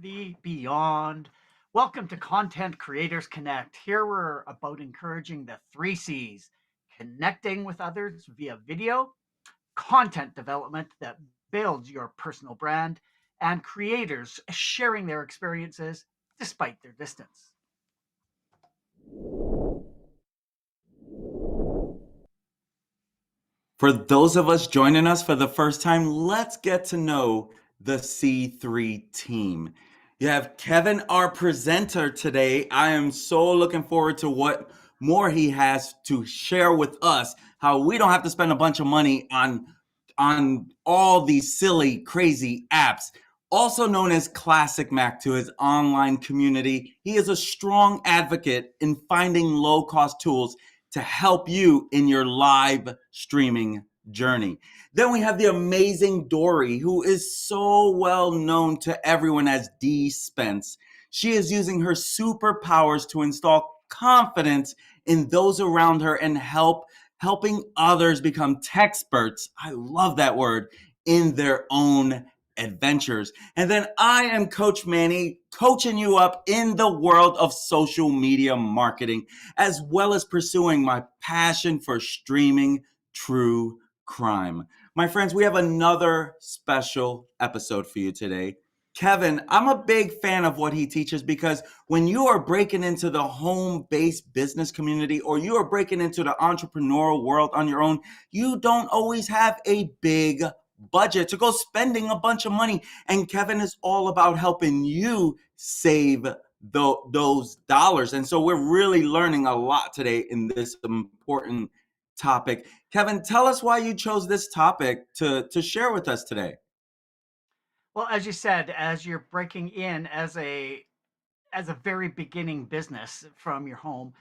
the beyond. Welcome to Content Creators Connect. Here we're about encouraging the three C's: connecting with others via video, content development that builds your personal brand, and creators sharing their experiences despite their distance. For those of us joining us for the first time, let's get to know the C3 team. You have Kevin, our presenter today. I am so looking forward to what more he has to share with us, how we don't have to spend a bunch of money on all these silly, crazy apps. Also known as Classic Mac to his online community, he is a strong advocate in finding low-cost tools to help you in your live streaming journey. Then we have the amazing Dori, who is so well known to everyone as DSpence. She is using her superpowers to install confidence in those around her and helping others become techsperts. I love that word, in their own adventures. And then I am Coach Manny, coaching you up in the world of social media marketing, as well as pursuing my passion for streaming true crime. My friends, we have another special episode for you today. Kevin, I'm a big fan of what he teaches because when you are breaking into the home-based business community or you are breaking into the entrepreneurial world on your own, you don't always have a big budget to go spending a bunch of money. And Kevin is all about helping you save those dollars. And so we're really learning a lot today in this important topic. Kevin, tell us why you chose this topic to share with us today. Well, as you said, as you're breaking in as a very beginning business from your home,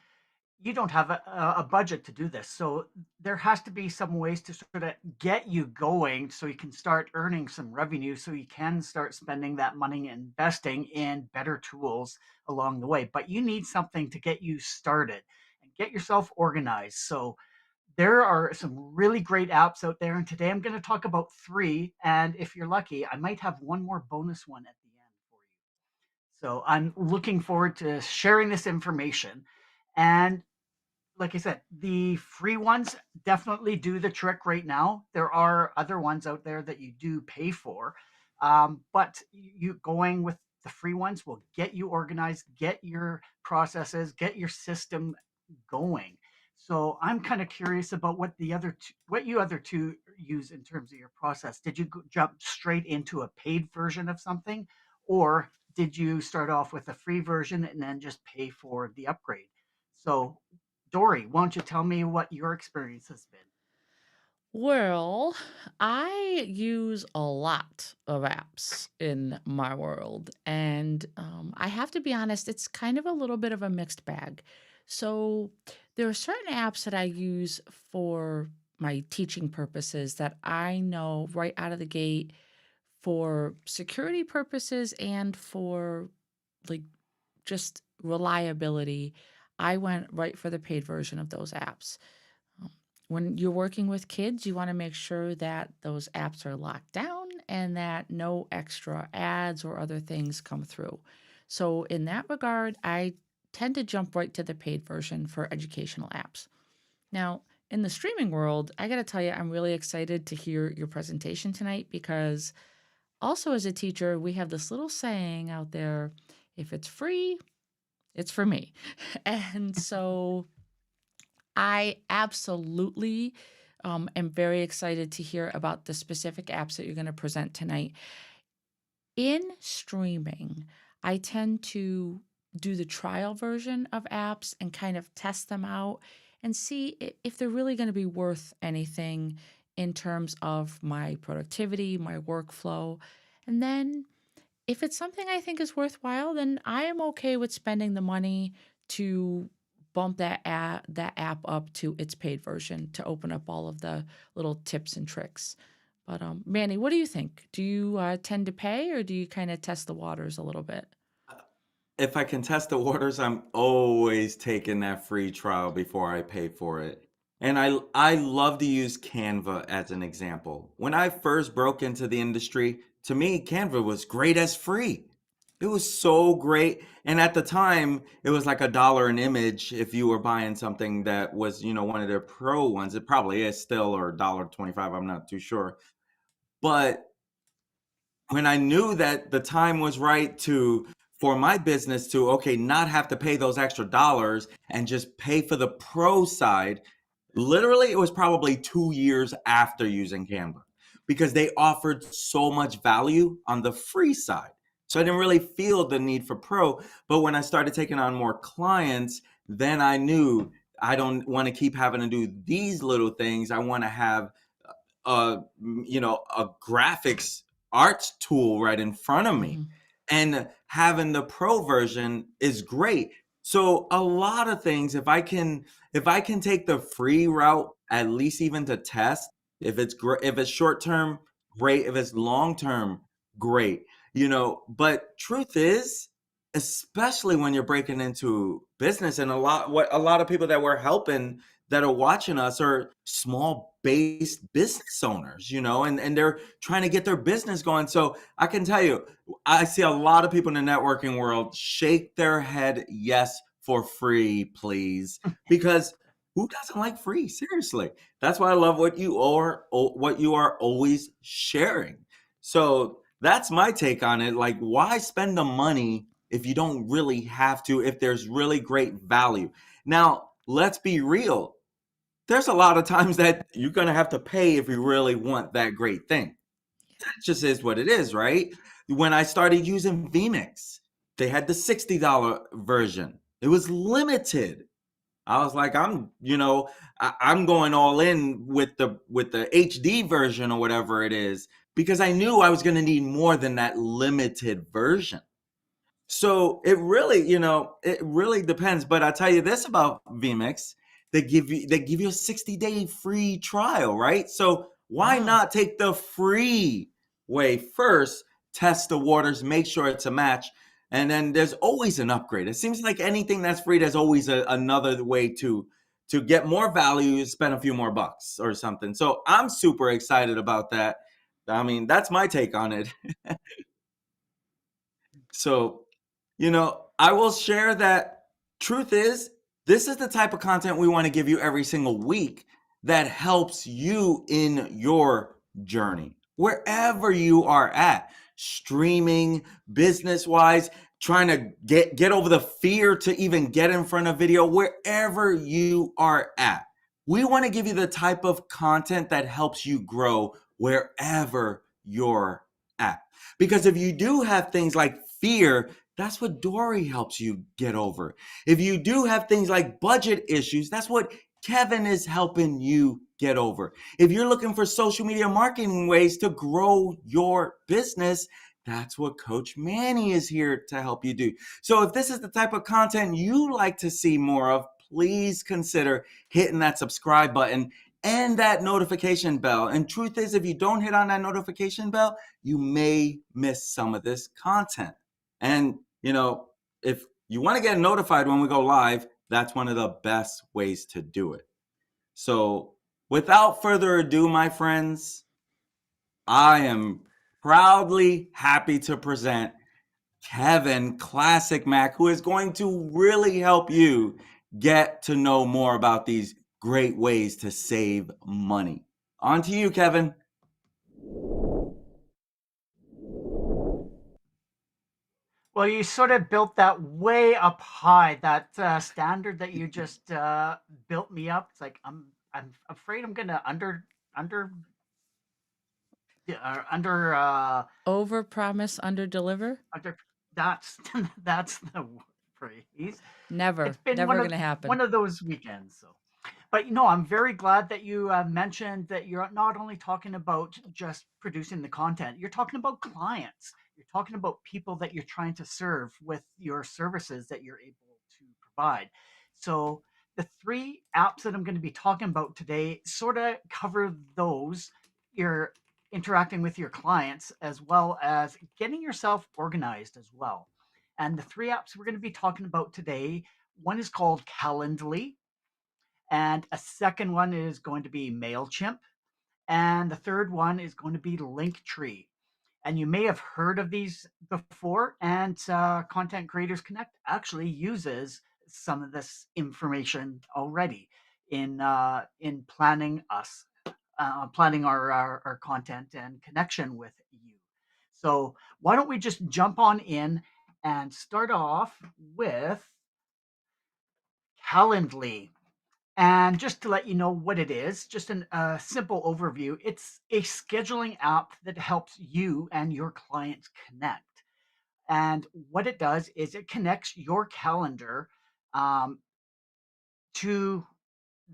you don't have a budget to do this. So there has to be some ways to sort of get you going so you can start earning some revenue so you can start spending that money and investing in better tools along the way. But you need something to get you started and get yourself organized. So there are some really great apps out there. And today I'm going to talk about three. And if you're lucky, I might have one more bonus one at the end for you. So I'm looking forward to sharing this information. And like I said, the free ones definitely do the trick right now. There are other ones out there that you do pay for, but you going with the free ones will get you organized, get your processes, get your system going. So I'm kind of curious about what you other two use in terms of your process. Did you jump straight into a paid version of something, or did you start off with a free version and then just pay for the upgrade? So Dory, why don't you tell me what your experience has been? Well, I use a lot of apps in my world, and I have to be honest, it's kind of a little bit of a mixed bag. So, there are certain apps that I use for my teaching purposes that I know right out of the gate for security purposes and for like just reliability. I went right for the paid version of those apps. Um, When you're working with kids, you want to make sure that those apps are locked down and that no extra ads or other things come through. So, in that regard, I tend to jump right to the paid version for educational apps. Now, in the streaming world, I got to tell you, I'm really excited to hear your presentation tonight because also as a teacher, we have this little saying out there, if it's free, it's for me. And so I absolutely am very excited to hear about the specific apps that you're going to present tonight. In streaming, I tend to do the trial version of apps and kind of test them out and see if they're really going to be worth anything in terms of my productivity, my workflow. And then if it's something I think is worthwhile, then I am okay with spending the money to bump that app up to its paid version to open up all of the little tips and tricks. But Manny, what do you think? Do you tend to pay, or do you kind of test the waters a little bit? If I can test the waters, I'm always taking that free trial before I pay for it. And I love to use Canva as an example. When I first broke into the industry, to me, Canva was great as free. It was so great. And at the time, it was like $1 an image if you were buying something that was, one of their pro ones. It probably is still, or $1.25. I'm not too sure. But when I knew that the time was right to for my business to okay, not have to pay those extra dollars and just pay for the pro side, literally it was probably 2 years after using Canva because they offered so much value on the free side. So I didn't really feel the need for pro, but when I started taking on more clients, then I knew I don't want to keep having to do these little things. I want to have a graphics arts tool right in front of me, Mhm. and having the pro version is great. So a lot of things, if I can take the free route, at least even to test, if it's short term, great. If it's long term, great. But truth is, especially when you're breaking into business, and a lot of people that we're helping that are watching us are small based business owners, and they're trying to get their business going. So I can tell you, I see a lot of people in the networking world shake their head yes for free, please, because who doesn't like free? Seriously. That's why I love what you are always sharing. So that's my take on it. Like, why spend the money if you don't really have to, if there's really great value? Now, let's be real, there's a lot of times that you're going to have to pay if you really want that great thing. That just is what it is, right? When I started using vMix, they had the $60 version. It was limited. I was like, I'm going all in with the HD version or whatever it is because I knew I was going to need more than that limited version. So it really depends. But I tell you this about vMix, they give you a 60-day free trial, right? So why Mm. not take the free way first, test the waters, make sure it's a match, and then there's always an upgrade. It seems like anything that's free, there's always another way to get more value, spend a few more bucks or something. So I'm super excited about that. I mean, that's my take on it. So I will share that truth is, this is the type of content we want to give you every single week that helps you in your journey, wherever you are at, streaming, business wise, trying to get over the fear to even get in front of video, wherever you are at. We want to give you the type of content that helps you grow wherever you're at. Because if you do have things like fear, that's what Dory helps you get over. If you do have things like budget issues, that's what Kevin is helping you get over. If you're looking for social media marketing ways to grow your business, that's what Coach Manny is here to help you do. So if this is the type of content you like to see more of, please consider hitting that subscribe button and that notification bell. And truth is, if you don't hit on that notification bell, you may miss some of this content. And, if you want to get notified when we go live, that's one of the best ways to do it. So, without further ado, my friends, I am proudly happy to present Kevin Classic Mac, who is going to really help you get to know more about these great ways to save money. On to you, Kevin. Well, you sort of built that way up high, that standard that you just built me up. It's like I'm afraid I'm gonna under yeah, under Over promise, under deliver? under that's that's the phrase. It's Never, been never gonna one happen. of those weekends. So, but I'm very glad that you mentioned that you're not only talking about just producing the content, you're talking about clients. You're talking about people that you're trying to serve with your services that you're able to provide. So, the three apps that I'm going to be talking about today sort of cover those. You're interacting with your clients as well as getting yourself organized as well. And the three apps we're going to be talking about today, one is called Calendly, and a second one is going to be MailChimp, and the third one is going to be Linktree. And you may have heard of these before, and Content Creators Connect actually uses some of this information already in planning our content and connection with you. So why don't we just jump on in and start off with Calendly. And just to let you know what it is, just a simple overview, it's a scheduling app that helps you and your clients connect. And what it does is it connects your calendar um, to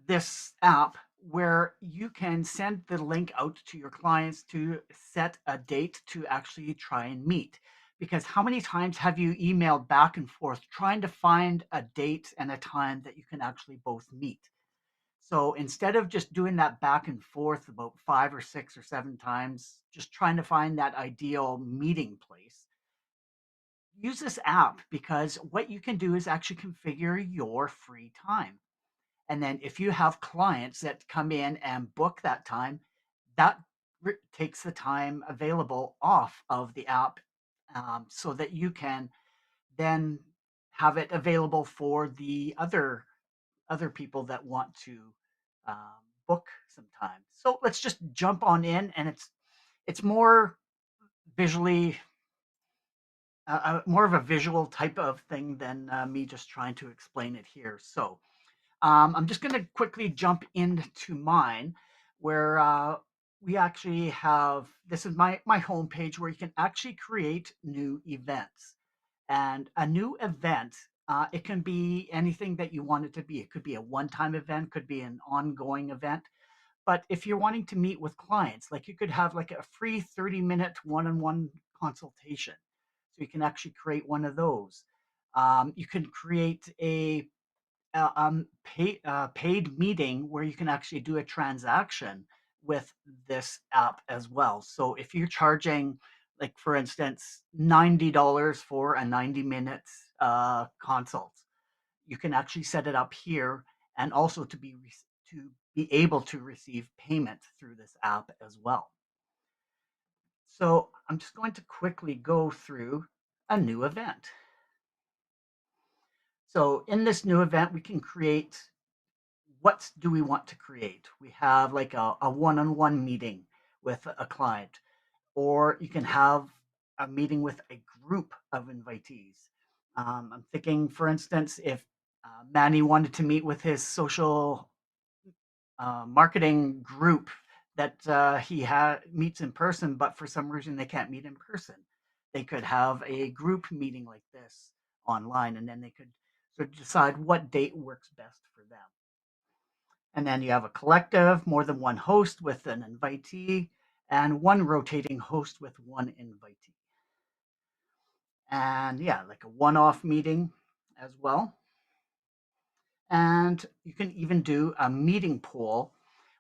this app where you can send the link out to your clients to set a date to actually try and meet. Because how many times have you emailed back and forth trying to find a date and a time that you can actually both meet? So instead of just doing that back and forth about 5 or 6 or 7 times, just trying to find that ideal meeting place, use this app because what you can do is actually configure your free time. And then if you have clients that come in and book that time, that takes the time available off of the app, so that you can then have it available for the other people that want to book some time. So let's just jump on in, and it's more visually more of a visual type of thing than me just trying to explain it here. So I'm just going to quickly jump into mine, where we actually have this is my homepage where you can actually create new events. And a new event, it can be anything that you want it to be. It could be a one-time event, could be an ongoing event. But if you're wanting to meet with clients, like you could have like a free 30-minute one-on-one consultation. So you can actually create one of those. You can create paid meeting where you can actually do a transaction with this app as well. So if you're charging, like for instance, $90 for a 90 minute consult, you can actually set it up here, and also to be able to receive payment through this app as well. So I'm just going to quickly go through a new event. So in this new event, we can create, what do we want to create? We have like a one-on-one meeting with a client, or you can have a meeting with a group of invitees. I'm thinking, for instance, if Manny wanted to meet with his social marketing group that meets in person, but for some reason they can't meet in person, they could have a group meeting like this online, and then they could sort of decide what date works best for them. And then you have a collective, more than one host with an invitee, and one rotating host with one invitee. And yeah, like a one off meeting as well. And you can even do a meeting poll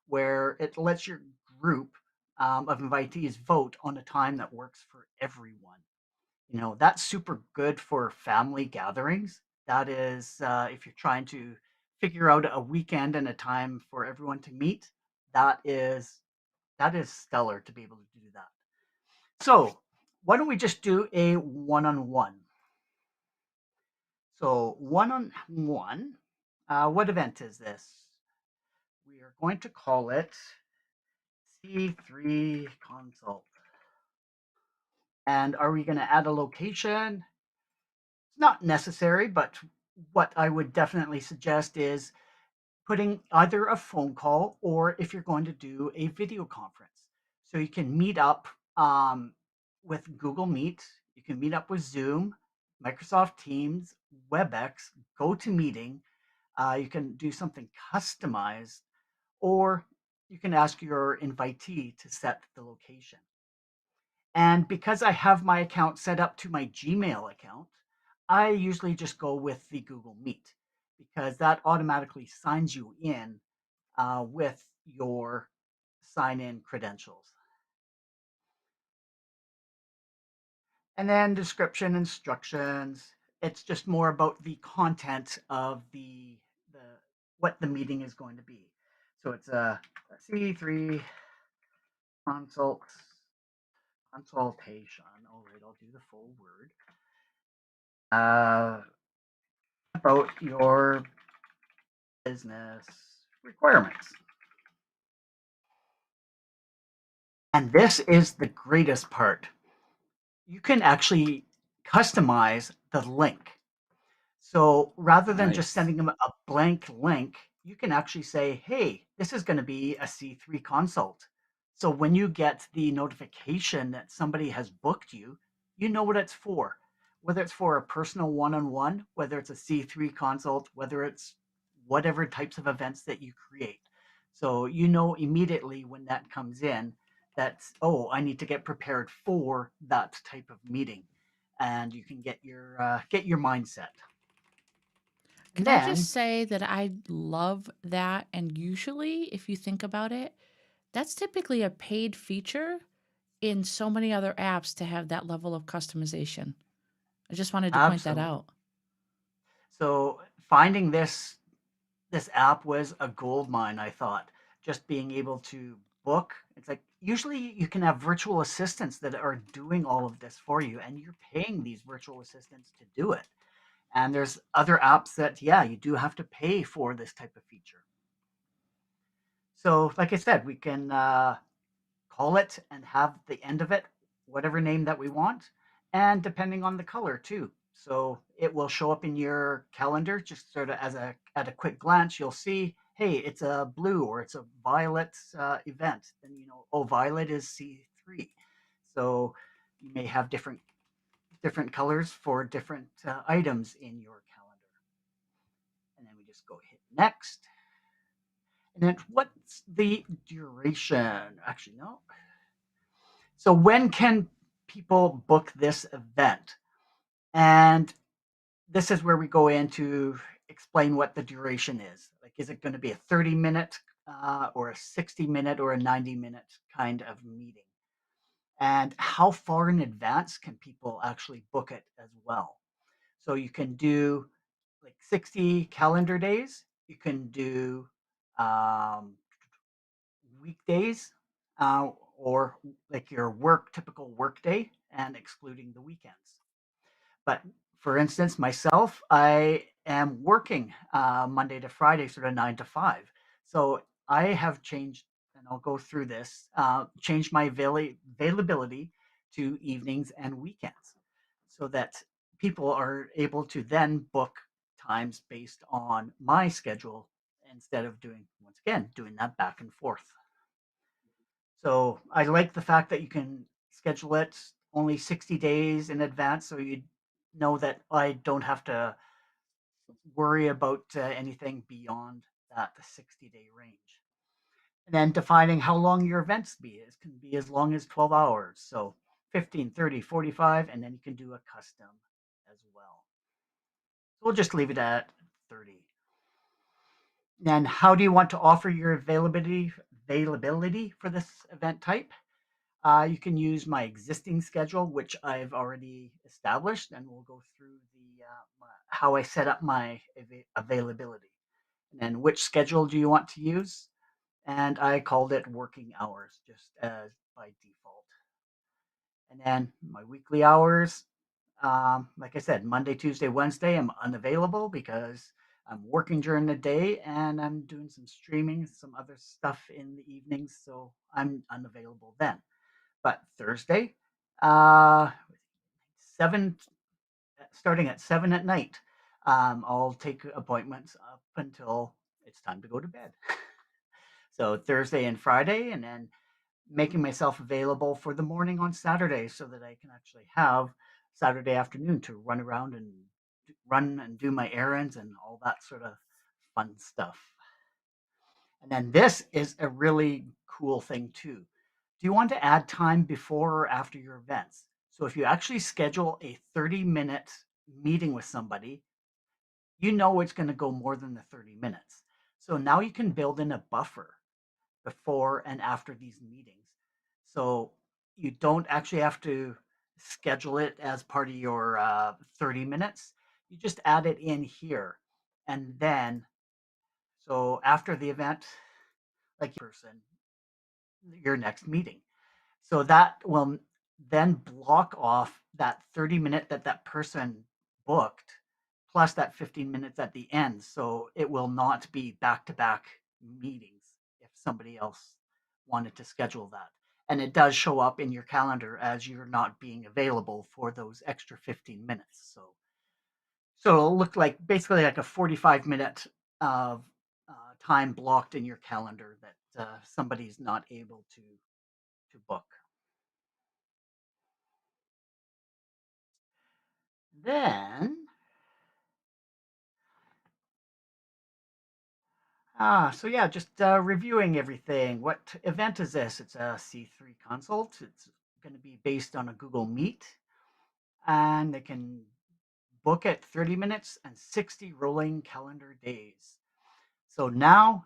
where it lets your group of invitees vote on a time that works for everyone. You know, that's super good for family gatherings. That is, if you're trying to figure out a weekend and a time for everyone to meet, that is that is stellar to be able to do that. So why don't we just do a one-on-one? So one-on-one, what event is this? We are going to call it C3 consult. And are we going to add a location? It's not necessary, but what I would definitely suggest is putting either a phone call, or if you're going to do a video conference. So you can meet up with Google Meet, you can meet up with Zoom, Microsoft Teams, WebEx, GoToMeeting. You can do something customized, or you can ask your invitee to set the location. And because I have my account set up to my Gmail account, I usually just go with the Google Meet, because that automatically signs you in with your sign in credentials. And then description, instructions. It's just more about the content of the what the meeting is going to be. So it's a C3 consult consultation. All right, I'll do the full word. Uh, about your business requirements. And this is the greatest part. You can actually customize the link. So rather than just Nice. sending them a blank link, you can actually say, hey, this is going to be a C3 consult. So when you get the notification that somebody has booked you, you know what it's for. Whether it's for a personal one on one, whether it's a C3 consult, whether it's whatever types of events that you create. So you know immediately when that comes in that, oh, I need to get prepared for that type of meeting. And you can get your mindset. And Can I just then, say that I love that? And usually, if you think about it, that's typically a paid feature in so many other apps to have that level of customization. I just wanted to point that absolutely. out. So finding this app was a gold mine, I thought. Just being able to book, it's like usually you can have virtual assistants that are doing all of this for you, and you're paying these virtual assistants to do it. And there's other apps that, yeah, you do have to pay for this type of feature. So, like I said, we can call it and have the end of it whatever name that we want, and depending on the color too. So it will show up in your calendar just sort of as a at a quick glance. You'll see, hey, it's a blue or it's a violet event. Then you know, oh, violet is C3. So you may have different colors for different items in your calendar. And then we just go hit next. And then what's the duration? Actually, no. So when can people book this event? And this is where we go in to explain what the duration is. Like, is it going to be a 30-minute or a 60-minute or a 90-minute kind of meeting? And how far in advance can people actually book it as well? So you can do like 60 calendar days. You can do um, weekdays or like your typical work day and excluding the weekends. But for instance, myself, I am working Monday to Friday, sort of 9 to 5. So I have changed, and I'll go through this, changed my availability to evenings and weekends so that people are able to then book times based on my schedule instead of doing, once again, doing that back and forth. So I like the fact that you can schedule it only 60 days in advance so you know that I don't have to worry about anything beyond that 60-day range. And then defining how long your events be is can be as long as 12 hours. So 15, 30, 45, and then you can do a custom as well. So we'll just leave it at 30. Then how do you want to offer your availability for this event type? You can use my existing schedule, which I've already established, and we'll go through how I set up my availability. And then which schedule do you want to use? And I called it working hours, just as by default. And then my weekly hours, like I said, Monday, Tuesday, Wednesday, I'm unavailable because I'm working during the day and I'm doing some streaming, some other stuff in the evenings, so I'm unavailable then. But Thursday, uh, 7, starting at 7 at night, I'll take appointments up until it's time to go to bed. So Thursday and Friday, and then making myself available for the morning on Saturday so that I can actually have Saturday afternoon to run around and run and do my errands and all that sort of fun stuff. And then this is a really cool thing too. Do you want to add time before or after your events? So if you actually schedule a 30-minute meeting with somebody, you know it's going to go more than the 30 minutes. So now you can build in a buffer before and after these meetings. So you don't actually have to schedule it as part of your 30 minutes. You just add it in here. And then, so after the event, like person, your next meeting. So that will then block off that 30 minute that that person booked plus that 15 minutes at the end. So it will not be back to back meetings if somebody else wanted to schedule that. And it does show up in your calendar as you're not being available for those extra 15 minutes. So it'll look like basically like a 45-minute of time blocked in your calendar that somebody's not able to book. Then, so yeah, just reviewing everything. What event is this? It's a C3 consult. It's going to be based on a Google Meet, and they can book it 30 minutes and 60 rolling calendar days. So now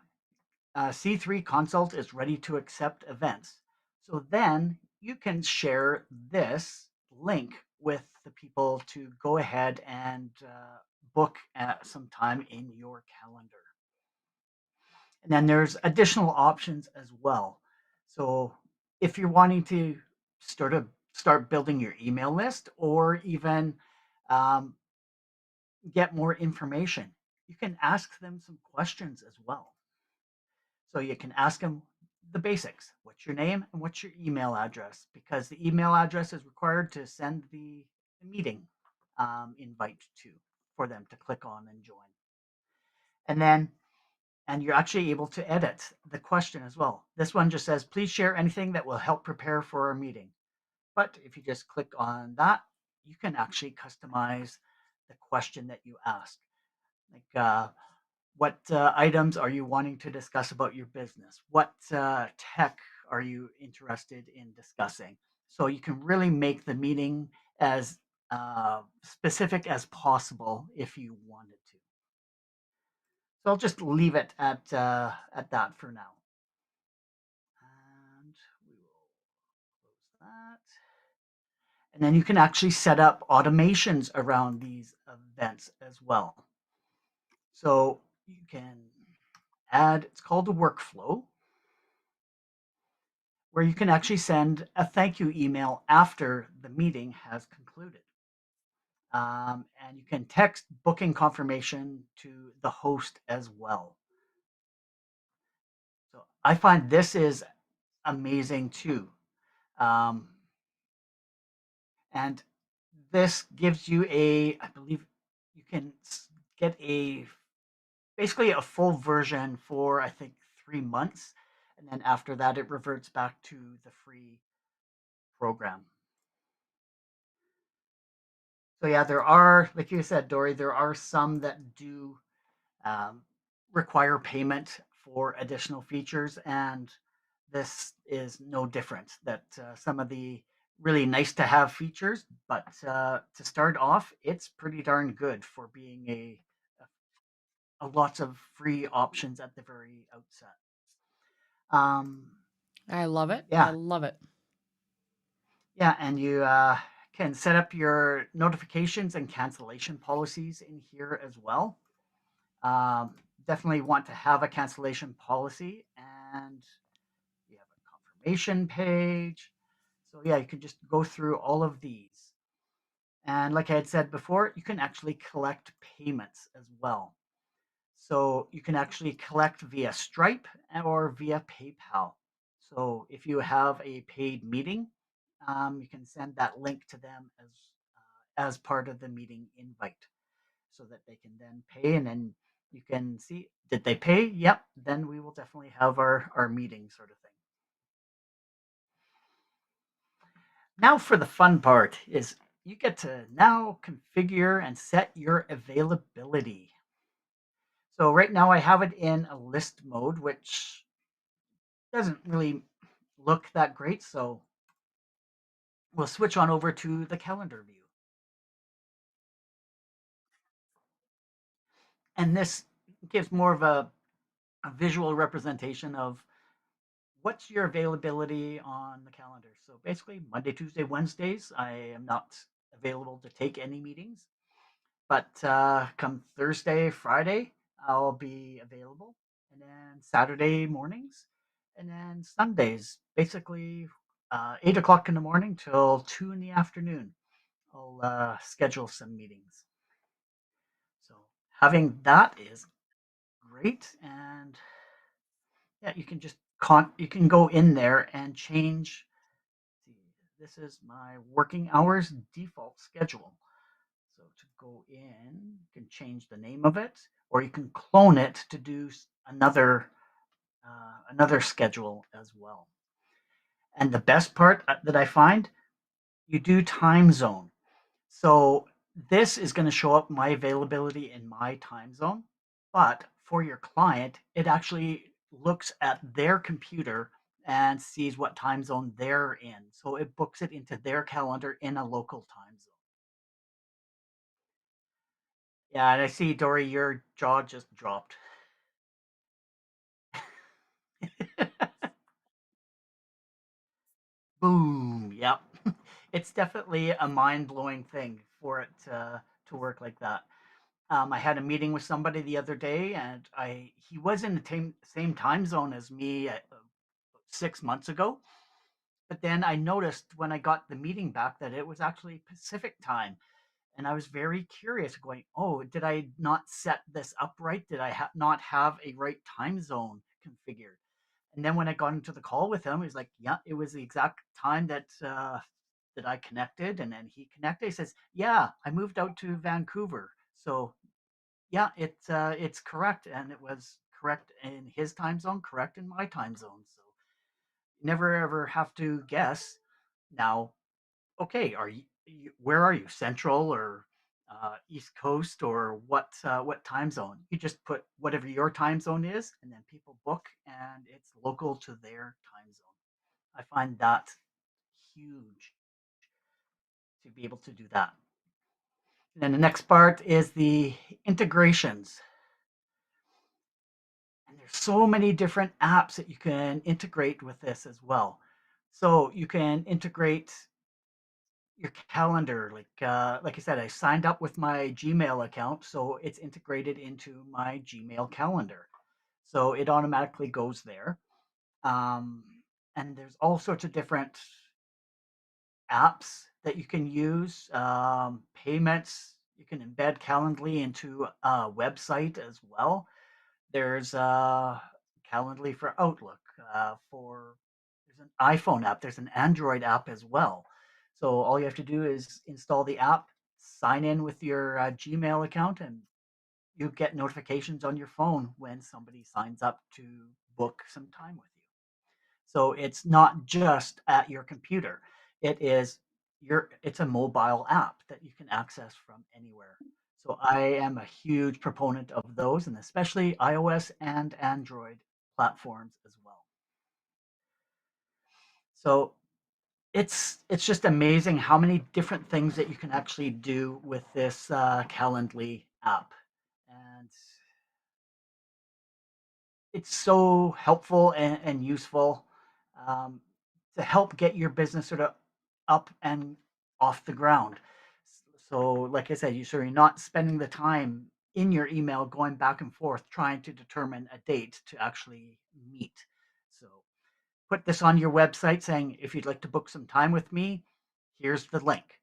C3 Consult is ready to accept events. So then you can share this link with the people to go ahead and book some time in your calendar. And then there's additional options as well. So if you're wanting to start building your email list or even um, get more information, you can ask them some questions as well. So you can ask them the basics. What's your name and what's your email address? Because the email address is required to send the meeting invite to for them to click on and join. And then, and you're actually able to edit the question as well. This one just says, please share anything that will help prepare for our meeting. But if you just click on that, you can actually customize the question that you ask. Like, what items are you wanting to discuss about your business? What tech are you interested in discussing? So you can really make the meeting as specific as possible if you wanted to. So I'll just leave it at that for now. And we will close that. And then you can actually set up automations around these events as well. So you can add, it's called a workflow, where you can actually send a thank you email after the meeting has concluded. And you can text booking confirmation to the host as well. So I find this is amazing too. Um, and this gives you I believe you can get basically a full version for, I think, 3 months. And then after that, it reverts back to the free program. So yeah, there are, like you said, Dory, there are some that do um, require payment for additional features, and this is no different. That some of the really nice to have features, but to start off, it's pretty darn good for being a lots of free options at the very outset. Um, I love it. I yeah, love it. yeah, and you can set up your notifications and cancellation policies in here as well. Um, Definitely want to have a cancellation policy, and you have a confirmation page. So yeah, you can just go through all of these. And like I had said before, you can actually collect payments as well. So you can actually collect via Stripe or via PayPal. So if you have a paid meeting, you can send that link to them as part of the meeting invite, so that they can then pay, and then you can see, did they pay? Yep. Then we will definitely have our meeting sort of thing. Now for the fun part is you get to now configure and set your availability. So right now I have it in a list mode, which doesn't really look that great. So we'll switch on over to the calendar view. And this gives more of a visual representation of what's your availability on the calendar. So basically, Monday, Tuesday, Wednesdays, I am not available to take any meetings. But come Thursday, Friday, I'll be available. And then Saturday mornings. And then Sundays, basically 8 o'clock in the morning till 2 in the afternoon. I'll schedule some meetings. So having that is great, and yeah, you can just you can go in there and change. This is my working hours default schedule. So to go in, you can change the name of it, or you can clone it to do another schedule as well. And the best part that I find, you do time zone. So this is going to show up my availability in my time zone, but for your client, it actually looks at their computer and sees what time zone they're in. So it books it into their calendar in a local time zone. Yeah, and I see, Dory, your jaw just dropped. Boom. Yep. It's definitely a mind blowing thing for it to work like that. I had a meeting with somebody the other day, and I he was in the same time zone as me 6 months ago. But then I noticed when I got the meeting back that it was actually Pacific time, and I was very curious, going, "Oh, did I not set this up right? Did I not have a right time zone configured?" And then when I got into the call with him, he's like, "Yeah, it was the exact time that I connected." And then he connected. He says, "Yeah, I moved out to Vancouver, so yeah, it's correct, and it was correct in his time zone, correct in my time zone. So never ever have to guess. Now, okay, where are you? Central or East Coast or what time zone? You just put whatever your time zone is, and then people book, and it's local to their time zone. I find that huge to be able to do that. And then the next part is the integrations. And there's so many different apps that you can integrate with this as well. So you can integrate your calendar, like I said, I signed up with my Gmail account, so it's integrated into my Gmail calendar. So it automatically goes there. Um, and there's all sorts of different apps that you can use, payments. You can embed Calendly into a website as well. There's Calendly for Outlook. There's an iPhone app. There's an Android app as well. So all you have to do is install the app, sign in with your Gmail account, and you get notifications on your phone when somebody signs up to book some time with you. So it's not just at your computer. It's a mobile app that you can access from anywhere. So I am a huge proponent of those, and especially iOS and Android platforms as well. So it's just amazing how many different things that you can actually do with this Calendly app, and it's so helpful and useful um, to help get your business sort of up and off the ground. So, like I said, you're not spending the time in your email going back and forth trying to determine a date to actually meet. So, put this on your website saying, if you'd like to book some time with me, here's the link.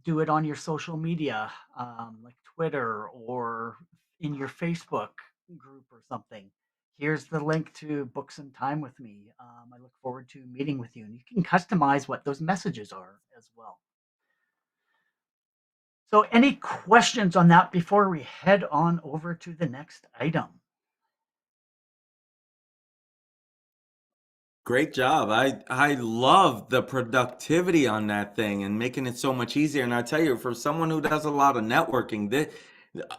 Do it on your social media, like Twitter or in your Facebook group or something. Here's the link to book some time with me. I look forward to meeting with you. And you can customize what those messages are as well. So, any questions on that before we head on over to the next item? Great job. I love the productivity on that thing and making it so much easier. And I tell you, for someone who does a lot of networking,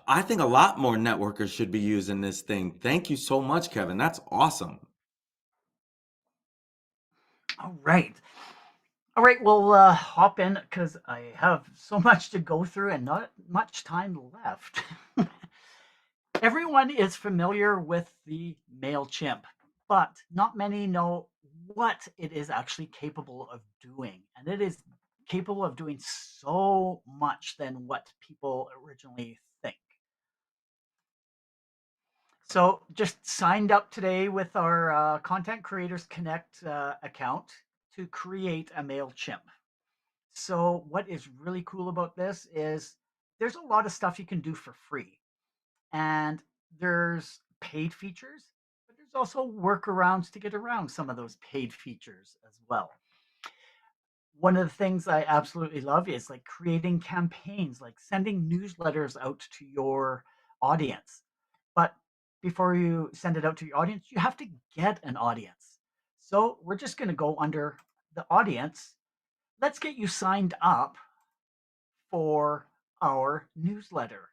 I think a lot more networkers should be using this thing. Thank you so much, Kevin. That's awesome. All right. All right, we'll hop in because I have so much to go through and not much time left. Everyone is familiar with the MailChimp, but not many know what it is actually capable of doing. And it is capable of doing so much than what people originally think. So just signed up today with our Content Creators Connect account to create a MailChimp. So, what is really cool about this is there's a lot of stuff you can do for free, and there's paid features, but there's also workarounds to get around some of those paid features as well. One of the things I absolutely love is like creating campaigns, like sending newsletters out to your audience. But before you send it out to your audience, you have to get an audience. So we're just going to go under the audience. Let's get you signed up for our newsletter.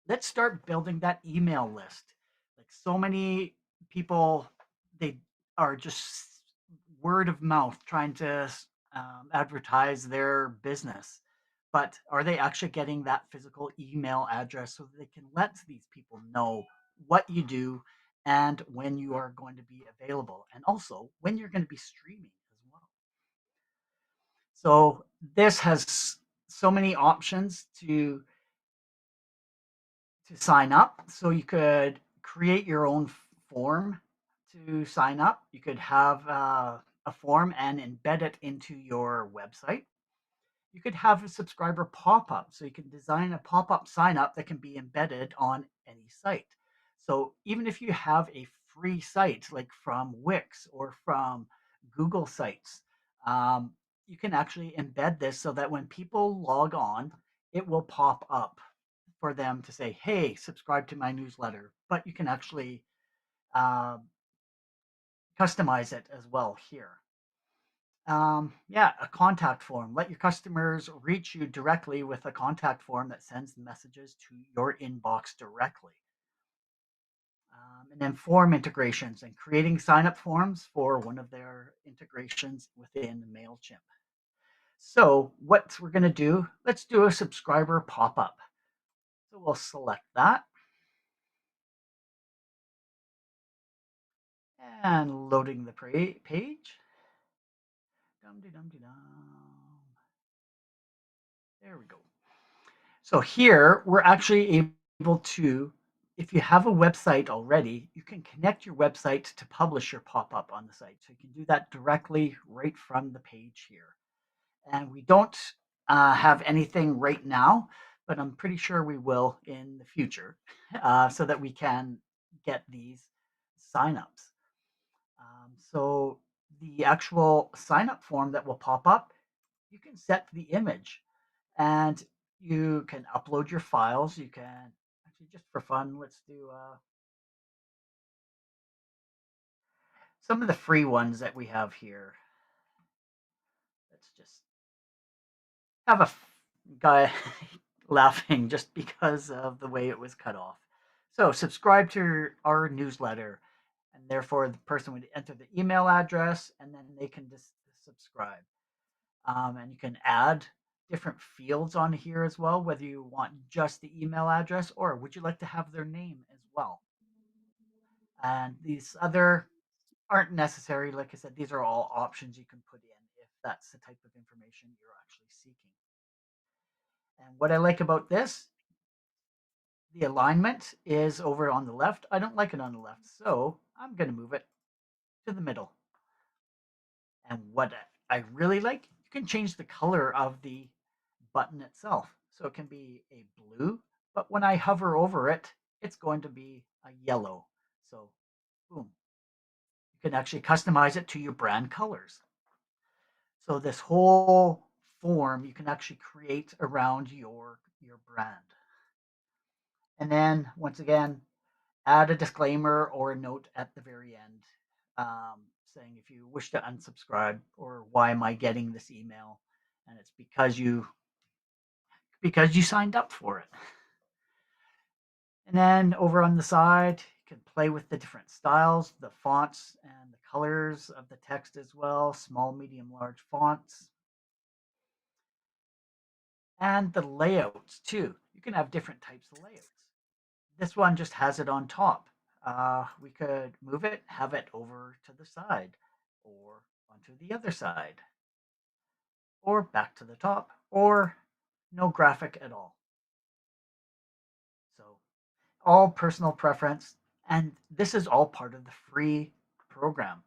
Let's start building that email list. Like so many people, they are just word of mouth trying to advertise their business. But are they actually getting that physical email address so that they can let these people know what you do and when you are going to be available, and also when you're going to be streaming as well? So this has so many options to sign up. So you could create your own form to sign up. You could have a form and embed it into your website. You could have a subscriber pop up. So you can design a pop up sign up that can be embedded on any site. So even if you have a free site like from Wix or from Google Sites, um, you can actually embed this so that when people log on, it will pop up for them to say, hey, subscribe to my newsletter. But you can actually uh, customize it as well here. Yeah, a contact form. Let your customers reach you directly with a contact form that sends messages to your inbox directly. And then form integrations and creating sign-up forms for one of their integrations within MailChimp. So what we're going to do, let's do a subscriber pop-up. So we'll select that and loading the page. Dum-de-dum-de-dum. There we go. So here we're actually able to, if you have a website already, you can connect your website to publish your pop-up on the site. So you can do that directly right from the page here. And we don't have anything right now, but I'm pretty sure we will in the future so that we can get these signups. So the actual sign-up form that will pop up, you can set the image and you can upload your files. You can actually, just for fun, let's do some of the free ones that we have here. Let's just have a guy laughing just because of the way it was cut off. So subscribe to our newsletter, and therefore the person would enter the email address, and then they can just subscribe. And you can add different fields on here as well, whether you want just the email address or would you like to have their name as well. And these other aren't necessary. Like I said, these are all options you can put in if that's the type of information you're actually seeking. And what I like about this, the alignment is over on the left. I don't like it on the left, so I'm going to move it to the middle. And what I really like, you can change the color of the button itself. So it can be a blue, but when I hover over it, it's going to be a yellow. So boom, you can actually customize it to your brand colors. So this whole form you can actually create around your brand. And then once again, add a disclaimer or a note at the very end saying if you wish to unsubscribe or why am I getting this email, and it's because you signed up for it. And then over on the side, you can play with the different styles, the fonts and the colors of the text as well, small, medium, large fonts. And the layouts too. You can have different types of layouts. This one just has it on top. We could move it, have it over to the side or onto the other side or back to the top or no graphic at all. So all personal preference. And this is all part of the free program.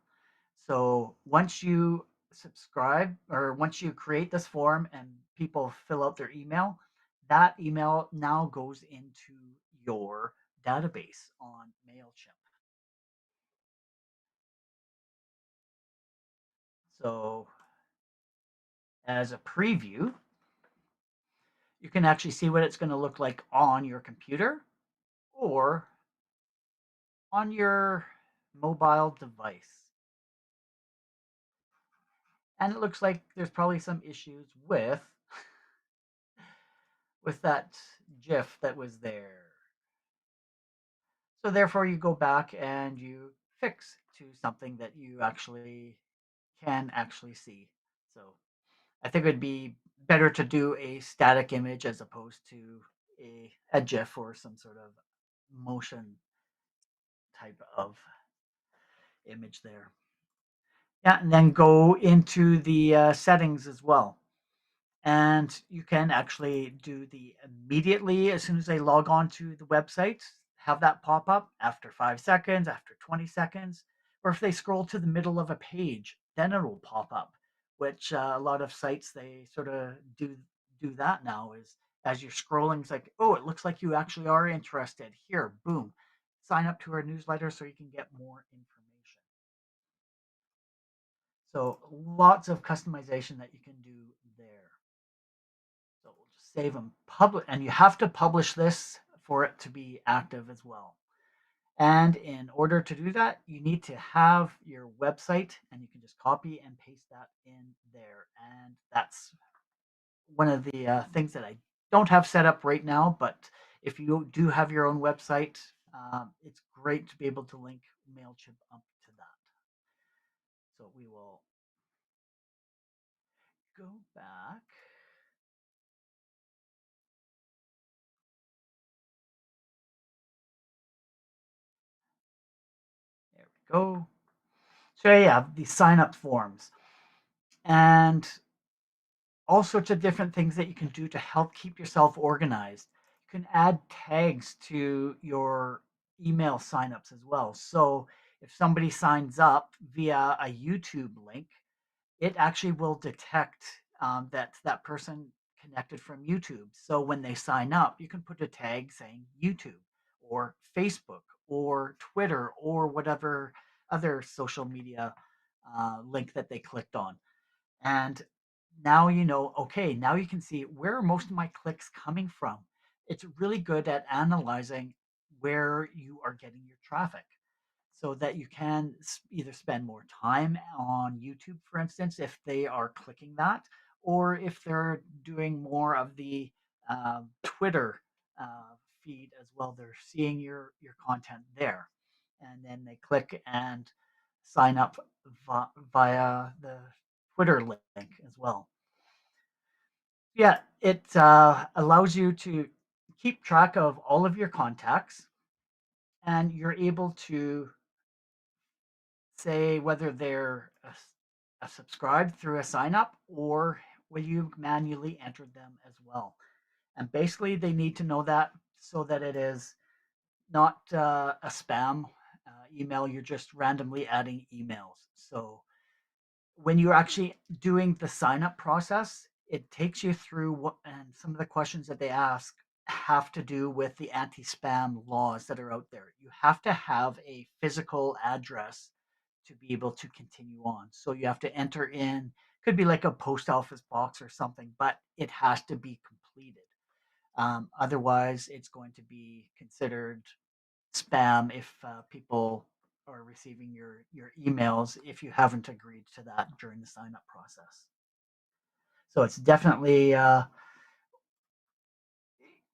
So once you subscribe, or once you create this form and people fill out their email, that email now goes into your database on MailChimp. So, as a preview, you can actually see what it's going to look like on your computer or on your mobile device. And it looks like there's probably some issues with that GIF that was there. So therefore you go back and you fix to something that you actually can actually see. So I think it would be better to do a static image as opposed to a GIF or some sort of motion type of image there. Yeah, and then go into the settings as well. And you can actually do the immediately as soon as they log on to the website, have that pop up after 5 seconds, after 20 seconds, or if they scroll to the middle of a page, then it'll pop up, which a lot of sites they sort of do that now is as you're scrolling, it's like, oh, it looks like you actually are interested. Here, boom, sign up to our newsletter so you can get more information. So lots of customization that you can do there. So we'll just save them public, and you have to publish this for it to be active as well. And in order to do that, you need to have your website, and you can just copy and paste that in there. And that's one of the things that I don't have set up right now. But if you do have your own website, it's great to be able to link MailChimp up to that. So we will go back. There we go. So yeah, the sign up forms and all sorts of different things that you can do to help keep yourself organized. You can add tags to your email signups as well. So if somebody signs up via a YouTube link, it actually will detect that that person connected from YouTube. So when they sign up, you can put a tag saying YouTube or Facebook or Twitter or whatever other social media link that they clicked on. And now you know, okay, now you can see where are most of my clicks coming from. It's really good at analyzing where you are getting your traffic so that you can either spend more time on YouTube, for instance, if they are clicking that, or if they're doing more of the Twitter feed as well. They're seeing your content there, and then they click and sign up via the Twitter link as well. Yeah, it allows you to keep track of all of your contacts, and you're able to say whether they're a subscribed through a sign up or will you manually enter them as well. And basically, they need to know that so that it is not a spam email. You're just randomly adding emails. So when you're actually doing the sign up process, it takes you through what, and some of the questions that they ask have to do with the anti spam laws that are out there. You have to have a physical address to be able to continue on. So you have to enter in, could be like a post office box or something, but it has to be completed. Otherwise, it's going to be considered spam if people are receiving your emails if you haven't agreed to that during the sign up process. So it's definitely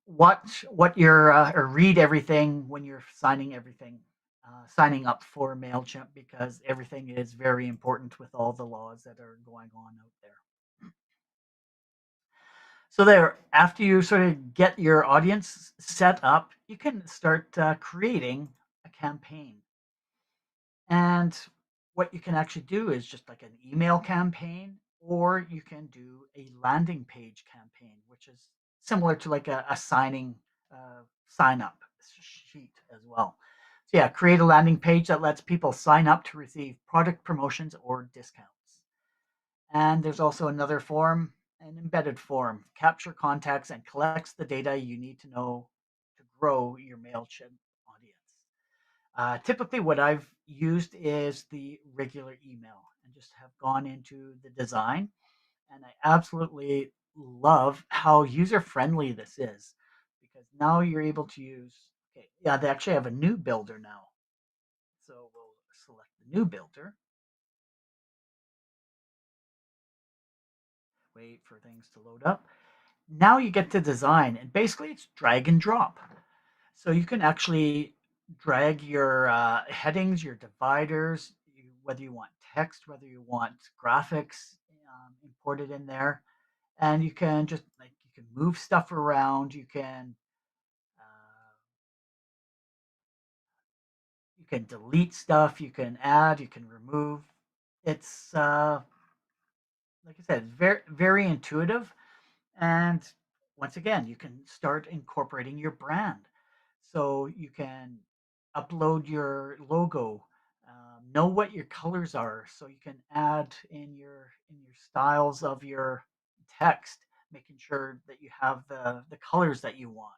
watch what you're or read everything when you're signing up for Mailchimp because everything is very important with all the laws that are going on out there. So there, after you sort of get your audience set up, you can start creating a campaign. And what you can actually do is just like an email campaign, or you can do a landing page campaign, which is similar to like a sign up sheet as well. So yeah, create a landing page that lets people sign up to receive product promotions or discounts. And there's also another form, an embedded form, capture contacts and collects the data you need to know to grow your MailChimp audience. Typically, what I've used is the regular email and just have gone into the design. And I absolutely love how user friendly this is because now you're able to use, okay, yeah, they actually have a new builder now. So we'll select the new builder, wait for things to load up. Now you get to design, and basically it's drag and drop. So you can actually drag your headings, your dividers, whether you want text, whether you want graphics imported in there, and you can just like you can move stuff around. You can delete stuff, you can add, you can remove. It's like I said, it's very intuitive. And once again, you can start incorporating your brand. So you can upload your logo, know what your colors are, so you can add in your styles of your text, making sure that you have the colors that you want,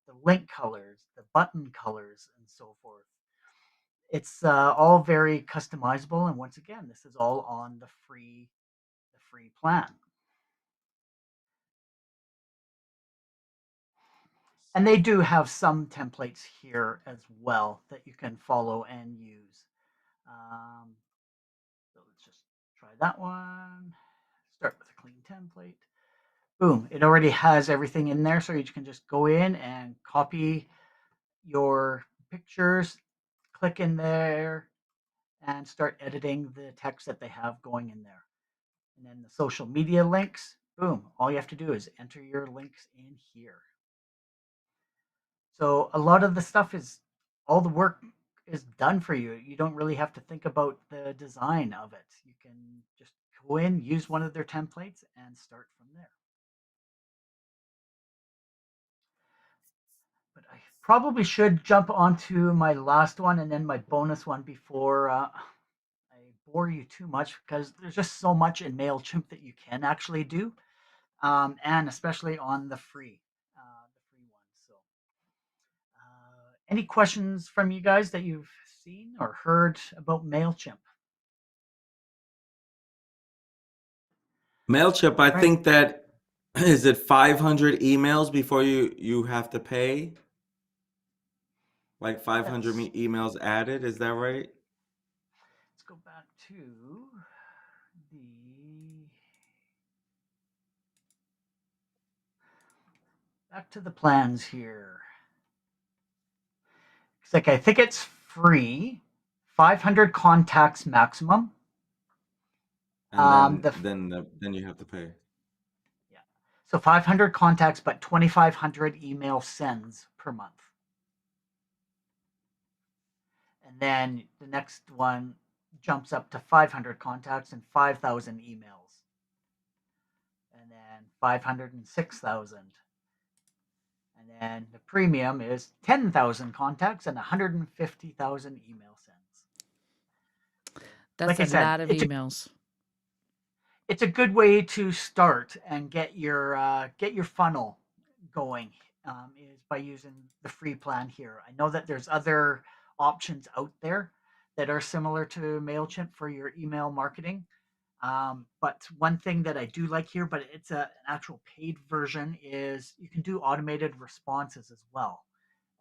the link colors, the button colors, and so forth. It's all very customizable, and once again, this is all on the free plan. And they do have some templates here as well that you can follow and use. Um, so let's just try that one. Start with a clean template. Boom, it already has everything in there, so you can just go in and copy your pictures, click in there, and start editing the text that they have going in there. And then the social media links, boom, all you have to do is enter your links in here. So a lot of the stuff is all the work is done for you. You don't really have to think about the design of it. You can just go in, use one of their templates, and start from there. But I probably should jump onto my last one and then my bonus one before I bore you too much because there's just so much in MailChimp that you can actually do, and especially on the free one. So, any questions from you guys that you've seen or heard about MailChimp? MailChimp, All I right. think that is it 500 emails before you have to pay? Like 500 Let's emails added, is that right? let's go the back to the plans here. It's like I think it's free, 500 contacts maximum. And then The then then you have to pay. Yeah, so 500 contacts, but 2,500 email sends per month. And then the next one jumps up to 500 contacts and 5,000 emails. And then 506,000. And then the premium is 10,000 contacts and 150,000 email sends. So, That's like I a said, lot of emails. it's a good way to start and get your funnel going, is by using the free plan here. I know that there's other options out there that are similar to Mailchimp for your email marketing. But one thing that I do like here, but it's an actual paid version, is you can do automated responses as well.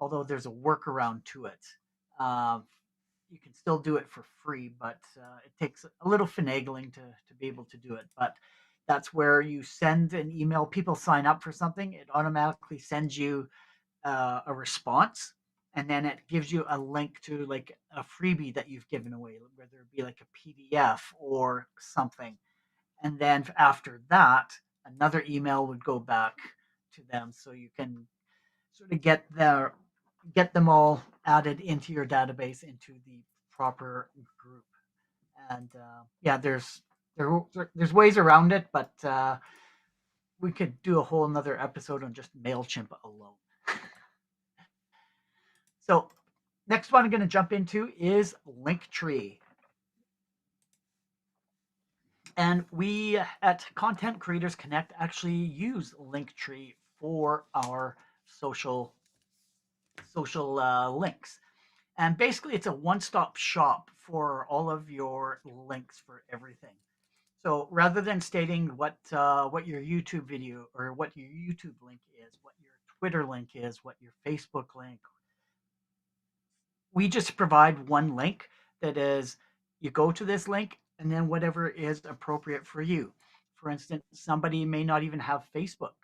Although there's a workaround to it. Um, you can still do it for free, but it takes a little finagling to be able to do it. But that's where you send an email, people sign up for something, it automatically sends you a response, and then it gives you a link to like a freebie that you've given away, whether it be like a PDF or something. And then after that, another email would go back to them, so you can sort of get them all added into your database into the proper group. And yeah, there's ways around it, but we could do a whole another episode on just Mailchimp alone. So next one I'm going to jump into is Linktree. And we at Content Creators Connect actually use Linktree for our social social links. And basically, it's a one-stop shop for all of your links for everything. So rather than stating what your YouTube video or what your YouTube link is, what your Twitter link is, what your Facebook link, we just provide one link that is you go to this link and then whatever is appropriate for you. For instance, somebody may not even have Facebook.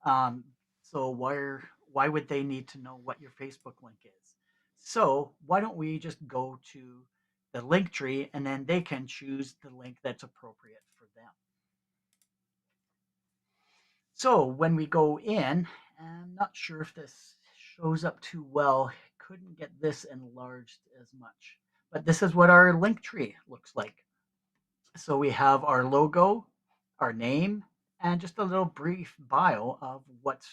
Um, so why would they need to know what your Facebook link is? So why don't we just go to the link tree and then they can choose the link that's appropriate for them. So when we go in, I'm not sure if this shows up too well. Couldn't get this enlarged as much, but this is what our link tree looks like. So we have our logo, our name, and just a little brief bio of what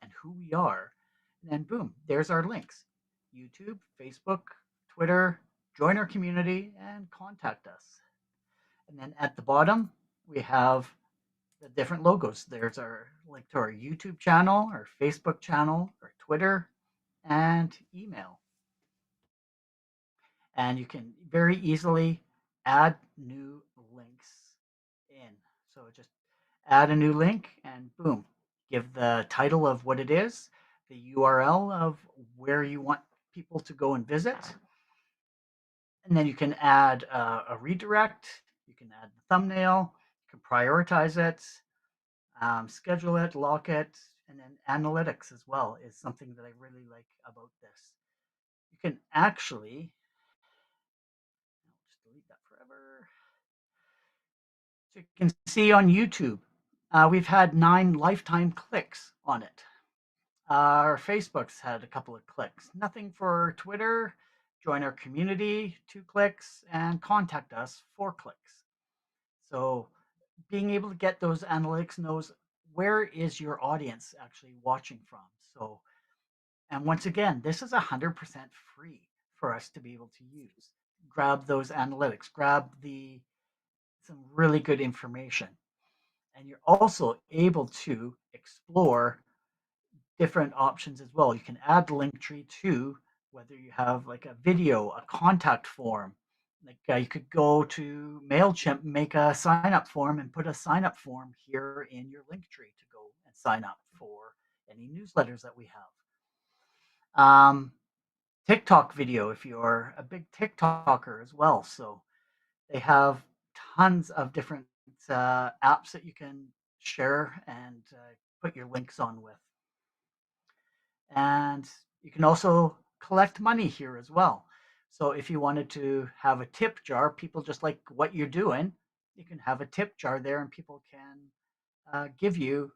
and who we are. And then boom, there's our links. YouTube, Facebook, Twitter, join our community and contact us. And then at the bottom, we have the different logos. There's our link to our YouTube channel, our Facebook channel, our Twitter, and email. And you can very easily add new links in. So just add a new link and boom, give the title of what it is, the URL of where you want people to go and visit. And then you can add a redirect, you can add the thumbnail, you can prioritize it, schedule it, lock it, and then analytics as well is something that I really like about this. You can actually just delete that forever. So you can see on YouTube, we've had 9 lifetime clicks on it. Our Facebook's had a couple of clicks. Nothing for Twitter. Join our community, 2 clicks, and contact us, 4 clicks. So being able to get those analytics knows where is your audience actually watching from. So, and once again, this is 100% free for us to be able to use. Grab those analytics, grab the some really good information. And you're also able to explore different options as well. You can add Linktree to whether you have like a video, a contact form. Like you could go to Mailchimp, make a sign up form, and put a sign up form here in your Linktree to go and sign up for any newsletters that we have. TikTok video if you're a big TikToker as well. So they have tons of different apps that you can share and put your links on with. And you can also collect money here as well. So if you wanted to have a tip jar, people just like what you're doing, you can have a tip jar there, and people can give you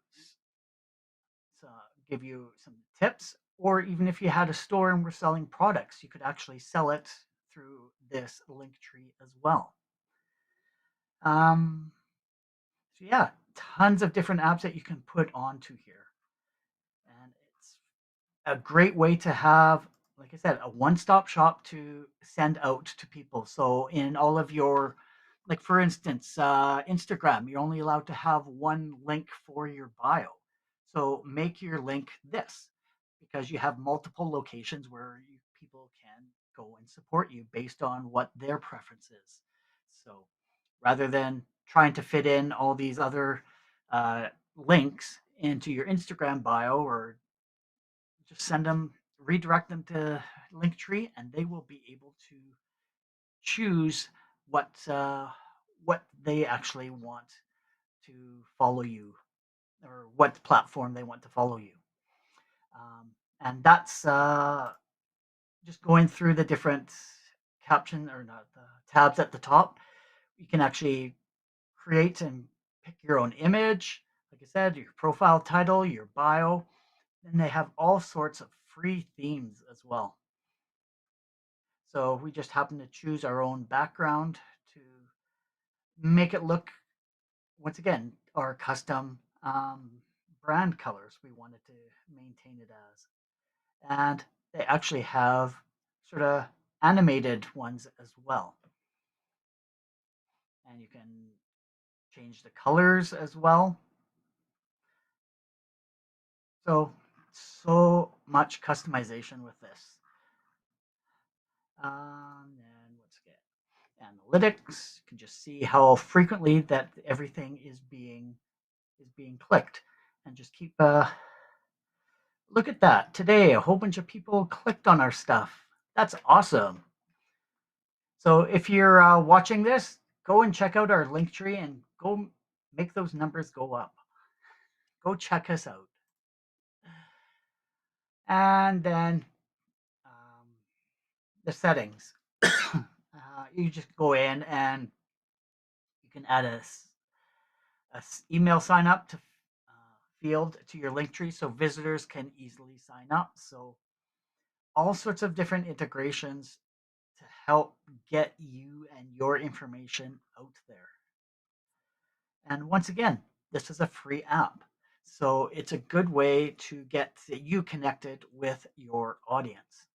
uh, give you some tips. Or even if you had a store and were selling products, you could actually sell it through this link tree as well. Um, so yeah, tons of different apps that you can put onto here, and it's a great way to have, like I said, a one-stop shop to send out to people. So in all of your, like for instance, Instagram, you're only allowed to have one link for your bio. So make your link this because you have multiple locations where people can go and support you based on what their preference is. So rather than trying to fit in all these other uh, links into your Instagram bio or just send them, redirect them to Linktree, and they will be able to choose what they actually want to follow you or what platform they want to follow you. And that's just going through the different caption or not the tabs at the top. You can actually create and pick your own image. Like I said, your profile title, your bio, and they have all sorts of free themes as well. So we just happen to choose our own background to make it look, once again, our custom brand colors we wanted to maintain it as. And they actually have sort of animated ones as well. and you can change the colors as well. So much customization with this. And let's get analytics. You can just see how frequently that everything is being clicked, and just keep look at that. Today, a whole bunch of people clicked on our stuff. That's awesome. So if you're watching this, go and check out our link tree and go make those numbers go up. Go check us out. And then um, the settings. You just go in and you can add a email sign up to field to your link tree so visitors can easily sign up. So all sorts of different integrations to help get you and your information out there. And once again, this is a free app. So it's a good way to get you connected with your audience.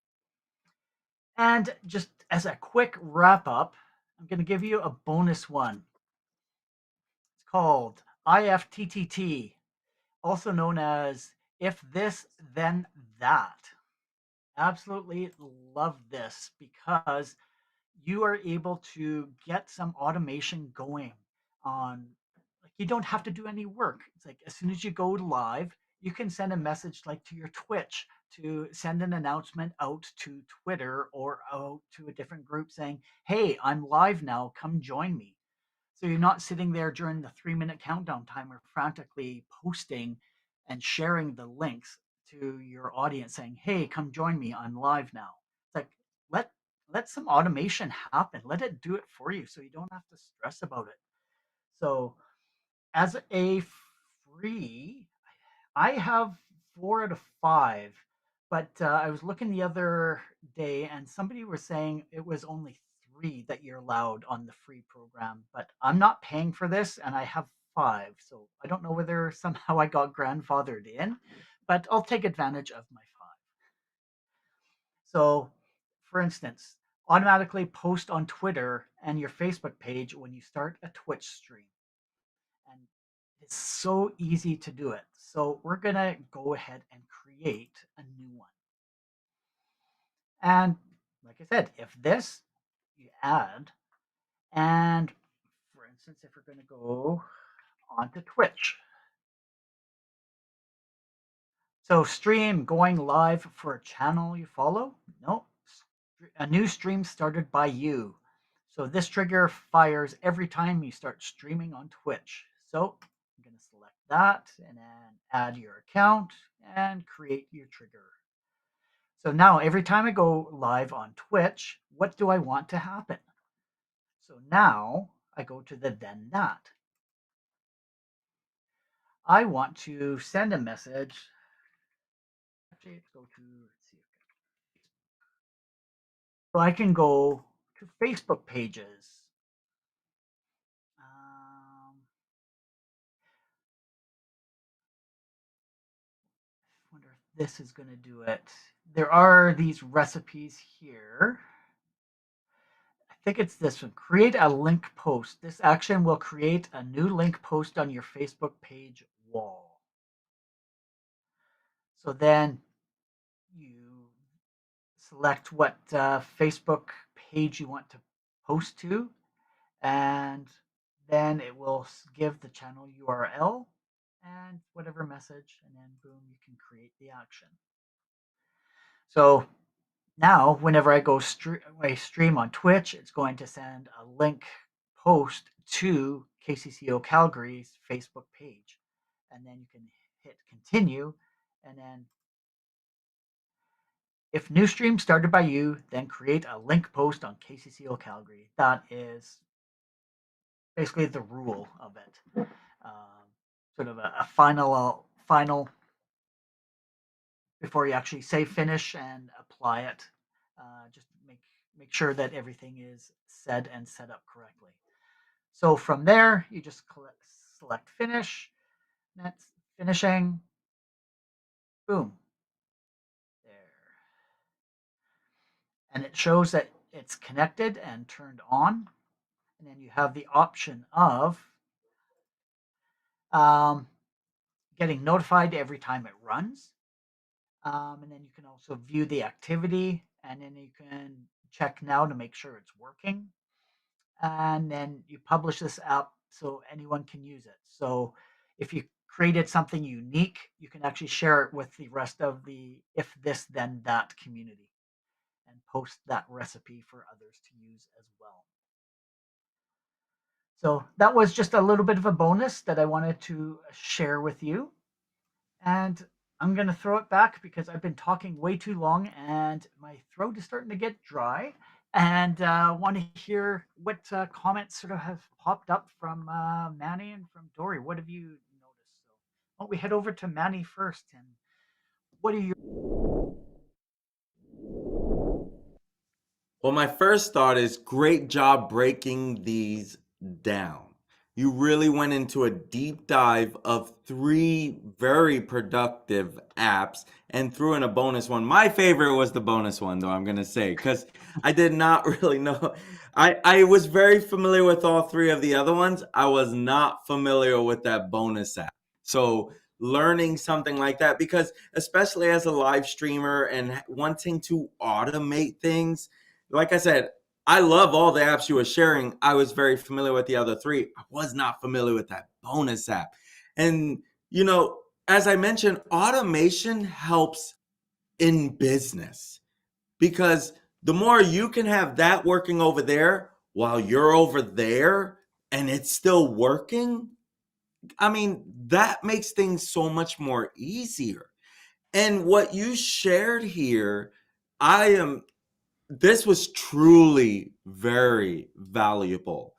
And just as a quick wrap up, I'm going to give you a bonus one. It's called IFTTT, also known as If This Then That. Absolutely love this because you are able to get some automation going on, like, you don't have to do any work. It's like as soon as you go live, you can send a message like to your Twitch to send an announcement out to Twitter or out to a different group saying, hey, I'm live now, come join me. So you're not sitting there during the 3-minute countdown timer frantically posting and sharing the links to your audience saying, hey, come join me, I'm live now. It's like let let some automation happen. Let it do it for you so you don't have to stress about it. So as a free, I have 4 out of 5, but I was looking the other day and somebody was saying it was only 3 that you're allowed on the free program, but I'm not paying for this and I have 5. So I don't know whether somehow I got grandfathered in, but I'll take advantage of my 5. So, for instance, automatically post on Twitter and your Facebook page when you start a Twitch stream. And it's so easy to do it. So we're going to go ahead and create a new one. And like I said, if this you add, and for instance, if we're going to go onto Twitch. So stream going live for a channel you follow? No. A new stream started by you. So this trigger fires every time you start streaming on Twitch. So I'm going to select that and then add your account and create your trigger. So now every time I go live on Twitch, what do I want to happen? So now I go to the then that. I want to send a message. Actually, let's go to, let's see. So I can go to Facebook pages. Wonder if this is going to do it. There are these recipes here. I think it's this one. Create a link post. This action will create a new link post on your Facebook page wall. So then you select what Facebook page you want to post to, and then it will give the channel URL and whatever message, and then boom, you can create the action. So now, whenever I go stream on Twitch, it's going to send a link post to KCCO Calgary's Facebook page. And then you can hit continue. And then if new stream started by you, then create a link post on KCCO Calgary. That is basically the rule of it. Sort of a final before you actually say finish and apply it. Just make sure that everything is said and set up correctly. So from there, you just select finish. That's finishing. Boom. There. And it shows that it's connected and turned on. And then you have the option of um, getting notified every time it runs. And then you can also view the activity, and then you can check now to make sure it's working. And then you publish this app so anyone can use it. So if you created something unique, you can actually share it with the rest of the if this then that community and post that recipe for others to use as well. So that was just a little bit of a bonus that I wanted to share with you. And I'm going to throw it back because I've been talking way too long and my throat is starting to get dry. And want to hear what comments sort of have popped up from Manny and from Dory. What have you noticed? So, why don't we head over to Manny first? And what are your Well, my first thought is great job breaking these down. You really went into a deep dive of three very productive apps and threw in a bonus one. My favorite was the bonus one, though, I'm going to say, because I did not really know. I was very familiar with all three of the other ones. I was not familiar with that bonus app. So, learning something like that, because especially as a live streamer and wanting to automate things, like I said, I love all the apps you were sharing. I was very familiar with the other three. I was not familiar with that bonus app. And, you know, as I mentioned, automation helps in business because the more you can have that working over there while you're over there and it's still working, I mean, that makes things so much more easier. And what you shared here, I am this was truly very valuable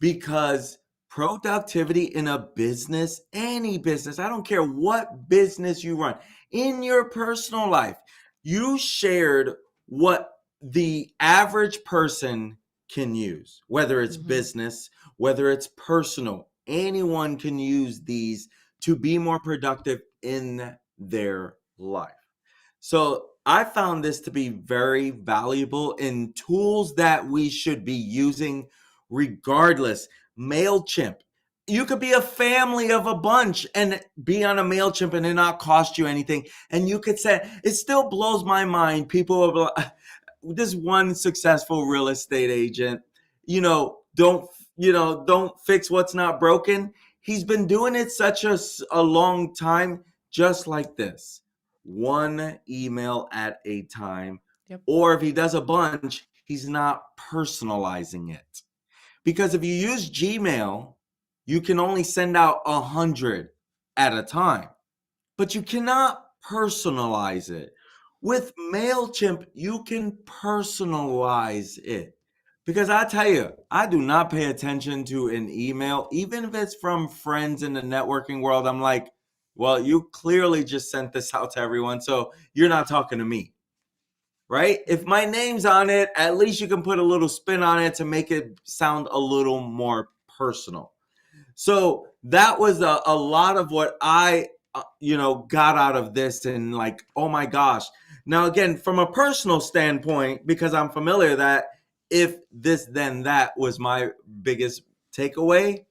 because productivity in a business, any business, I don't care what business you run, in your personal life, you shared what the average person can use, whether it's Mhm. business, whether it's personal, anyone can use these to be more productive in their life. So I found this to be very valuable in tools that we should be using regardless. MailChimp. You could be a family of a bunch and be on a MailChimp and it not cost you anything. And you could say, it still blows my mind. People are this one successful real estate agent, you know, don't fix what's not broken. He's been doing it such a long time, just like this, one email at a time. Yep. Or if he does a bunch, he's not personalizing it. Because if you use Gmail, you can only send out 100 at a time, but you cannot personalize it. With MailChimp, you can personalize it. Because I tell you, I do not pay attention to an email, even if it's from friends in the networking world. I'm like, well, you clearly just sent this out to everyone, so you're not talking to me, right? If my name's on it, at least you can put a little spin on it to make it sound a little more personal. So that was a lot of what I, got out of this and like, oh my gosh. Now, again, from a personal standpoint, because I'm familiar that if this, then that was my biggest takeaway.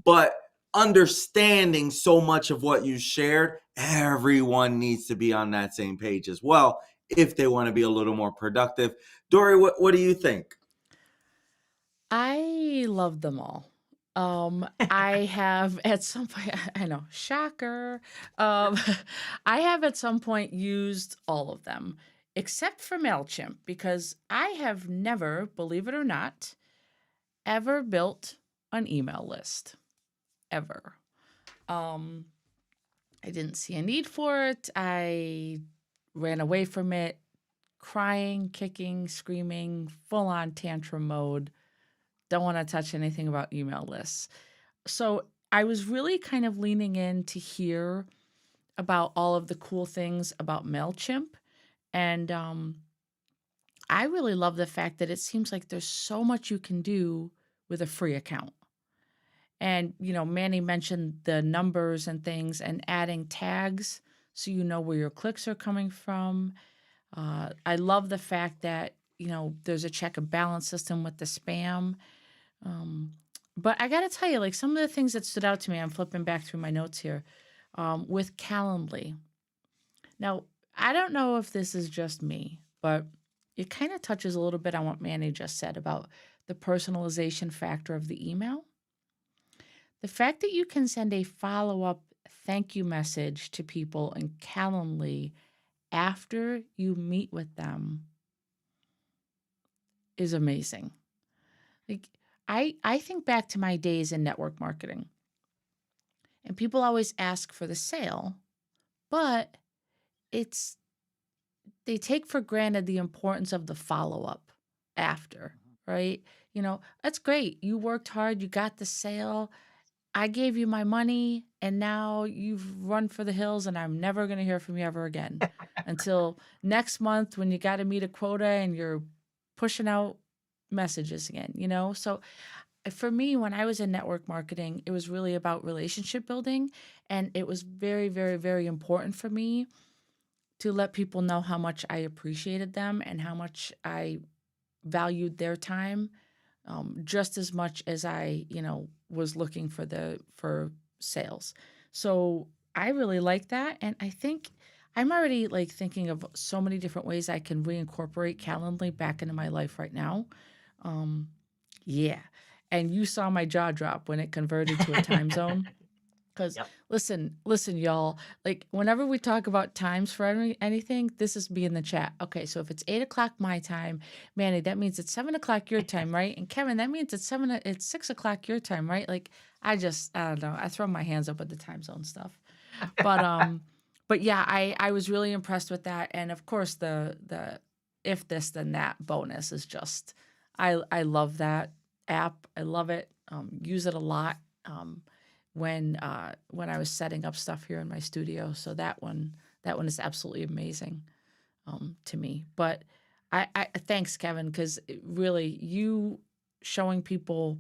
But understanding so much of what you shared, everyone needs to be on that same page as well if they want to be a little more productive. Dory, what do you think? I love them all. I have at some point, I know, shocker. Um, I have at some point used all of them, except for MailChimp, because I have never, believe it or not, ever built an email list. Ever. Um, I didn't see a need for it. I ran away from it, crying, kicking, screaming, full on tantrum mode. Don't want to touch anything about email lists. So I was really kind of leaning in to hear about all of the cool things about MailChimp. And I really love the fact that it seems like there's so much you can do with a free account. And, Manny mentioned the numbers and things and adding tags so you know where your clicks are coming from. I love the fact that, there's a check and balance system with the spam. Um, but I got to tell you, like some of the things that stood out to me, I'm flipping back through my notes here with Calendly. Now, I don't know if this is just me, but it kind of touches a little bit on what Manny just said about the personalization factor of the email. The fact that you can send a follow up thank you message to people in Calendly after you meet with them is amazing. Like I think back to my days in network marketing, and people always ask for the sale, but it's they take for granted the importance of the follow-up after, Mhm. right? That's great. You worked hard, you got the sale. I gave you my money and now you've run for the hills and I'm never going to hear from you ever again until next month when you got to meet a quota and you're pushing out messages again. So for me, when I was in network marketing, it was really about relationship building. And it was very, very, very important for me to let people know how much I appreciated them and how much I valued their time, just as much as I was looking for sales. So I really like that, and I think I'm already like thinking of so many different ways I can reincorporate Calendly back into my life right now. Um, yeah, and you saw my jaw drop when it converted to a time zone. Because Yep. listen, y'all. Like whenever we talk about times for anything, this is me in the chat. Okay, so if it's 8 o'clock my time, Manny, that means it's 7 o'clock your time, right? And Kevin, that means it's 6 o'clock your time, right? Like I don't know. I throw my hands up at the time zone stuff. But but yeah, I was really impressed with that, and of course the if this then that bonus is just I love that app. I love it. Use it a lot. Um, when I was setting up stuff here in my studio. So that one is absolutely amazing to me. But I thanks Kevin because really you showing people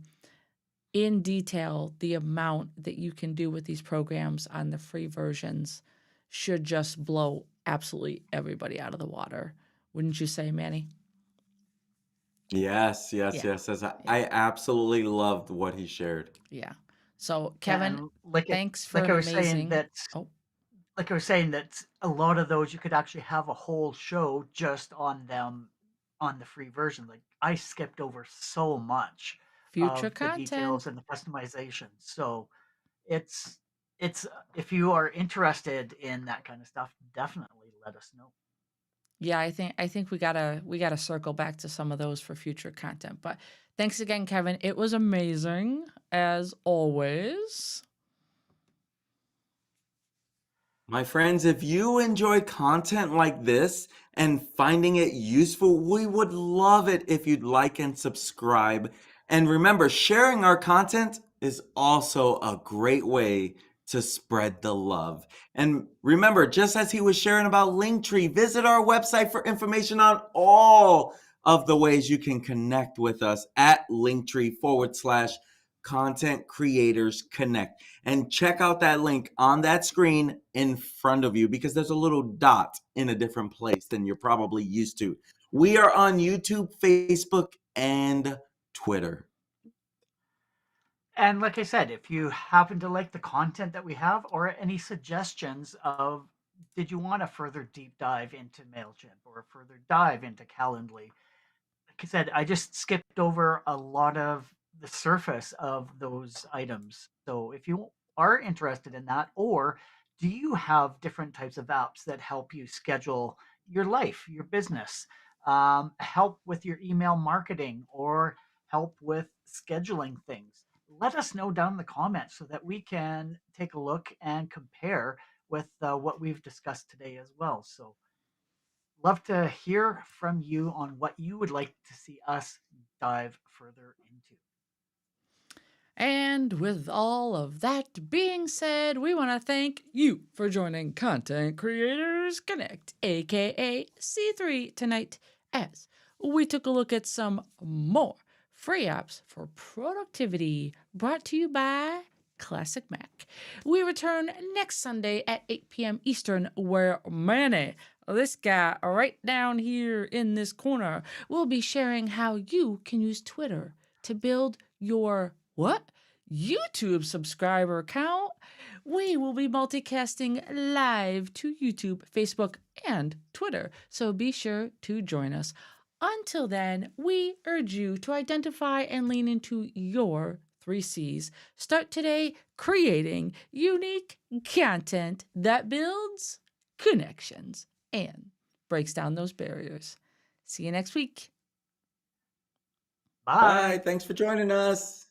in detail the amount that you can do with these programs on the free versions should just blow absolutely everybody out of the water. Wouldn't you say, Manny? Yes, yes, Yeah. yes, yes. Yeah. I absolutely loved what he shared. Yeah. So Yeah, Kevin, and thanks for like an I was saying amazing. that Oh, like I was saying that a lot of those you could actually have a whole show just on them on the free version. Like I skipped over so much future of the content. details and the customization. So it's if you are interested in that kind of stuff, definitely let us know. Yeah, I think we gotta circle back to some of those for future content. But thanks again, Kevin. It was amazing as always. My friends, if you enjoy content like this and finding it useful, we would love it if you'd like and subscribe. And remember, sharing our content is also a great way to spread the love. And remember, just as he was sharing about Linktree, visit our website for information on all of the ways you can connect with us at Linktree/content creators connect. And check out that link on that screen in front of you because there's a little dot in a different place than you're probably used to. We are on YouTube, Facebook, and Twitter. And like I said, if you happen to like the content that we have or any suggestions of did you want a further deep dive into MailChimp or a further dive into Calendly, like I said, I just skipped over a lot of the surface of those items. So if you are interested in that, or do you have different types of apps that help you schedule your life, your business, help with your email marketing, or help with scheduling things? Let us know down in the comments so that we can take a look and compare with what we've discussed today as well. So love to hear from you on what you would like to see us dive further into. And with all of that being said, we want to thank you for joining Content Creators Connect, aka C3, tonight as we took a look at some more free apps for productivity brought to you by Classic Mac. We return next Sunday at 8 p.m. Eastern, where Manny, this guy right down here in this corner, will be sharing how you can use Twitter to build your what? YouTube subscriber count, we will be multicasting live to YouTube, Facebook, and Twitter. So be sure to join us. Until then, we urge you to identify and lean into your 3Cs. Start today creating unique content that builds connections and breaks down those barriers. See you next week. Bye. Bye. Thanks for joining us.